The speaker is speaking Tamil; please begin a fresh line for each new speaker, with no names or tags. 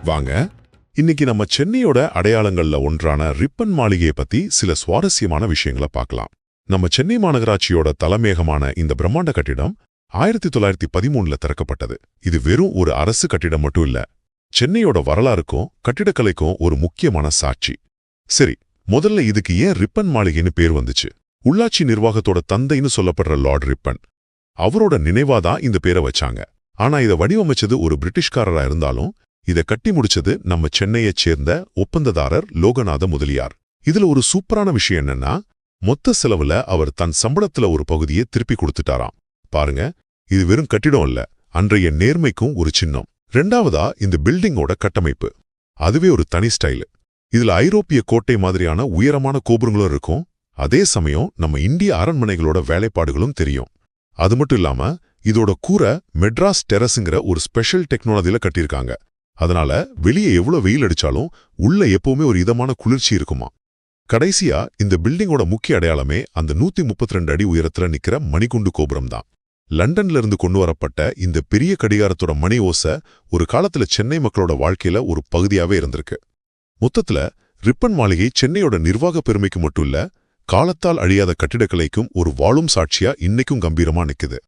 வாங்க இன்னைக்கு நம்ம சென்னையோட அடையாளங்கள்ல ஒன்றான ரிப்பன் மாளிகையை பத்தி சில சுவாரஸ்யமான விஷயங்களை பார்க்கலாம். நம்ம சென்னை மாநகராட்சியோட தலைமையகமான இந்த பிரம்மாண்ட கட்டிடம் 1913ல திறக்கப்பட்டது. இது வெறும் ஒரு அரசு கட்டிடம் மட்டும் இல்ல, சென்னையோட வரலாறுக்கும் கட்டிடக்கலைக்கும் ஒரு முக்கியமான சாட்சி. சரி, முதல்ல இதுக்கு ஏன் ரிப்பன் மாளிகைன்னு பேர் வந்துச்சு? உள்ளாட்சி நிர்வாகத்தோட தந்தைன்னு சொல்லப்படுற லார்ட் ரிப்பன், அவரோட நினைவாதான் இந்த பேரை வச்சாங்க. ஆனா இதை வடிவமைச்சது ஒரு பிரிட்டிஷ்காரரா இருந்தாலும் இதை கட்டி முடிச்சது நம்ம சென்னையைச் சேர்ந்த ஒப்பந்ததாரர் லோகநாத முதலியார். இதுல ஒரு சூப்பரான விஷயம் என்னன்னா, மொத்த செலவுல அவர் தன் சம்பளத்துல ஒரு பகுதியை திருப்பி கொடுத்துட்டாராம். பாருங்க, இது வெறும் கட்டிடம் இல்ல, அன்றைய நேர்மைக்கும் ஒரு சின்னம். ரெண்டாவதா இந்த பில்டிங்கோட கட்டமைப்பு, அதுவே ஒரு தனி ஸ்டைலு. இதுல ஐரோப்பிய கோட்டை மாதிரியான உயரமான கோபுரங்களும் இருக்கும், அதே சமயம் நம்ம இந்திய அரண்மனைகளோட வேலைப்பாடுகளும் தெரியும். அது மட்டும் இல்லாம இதோட கூரை மெட்ராஸ் டெரஸுங்கிற ஒரு ஸ்பெஷல் டெக்னாலஜில கட்டியிருக்காங்க. அதனால வெளியே எவ்வளவு வெயில் அடிச்சாலும் உள்ள எப்பவுமே ஒரு இதமான குளிர்ச்சி இருக்குமா. கடைசியா இந்த பில்டிங்கோட முக்கிய அடையாளமே அந்த 132 அடி உயரத்துல நிக்கிற மணிகுண்டு கோபுரம் தான். லண்டன்ல இருந்து கொண்டு வரப்பட்ட இந்த பெரிய கடிகாரத்தோட மணி ஓசை ஒரு காலத்துல சென்னை மக்களோட வாழ்க்கையில ஒரு பகுதியாவே இருந்திருக்கு. மொத்தத்துல ரிப்பன் மாளிகை சென்னையோட நிர்வாக பெருமைக்கு மட்டும் இல்ல, காலத்தால் அழியாத கட்டிடக்கலைக்கும் ஒரு வாழும் சாட்சியா இன்னைக்கும் கம்பீரமா நிக்குது.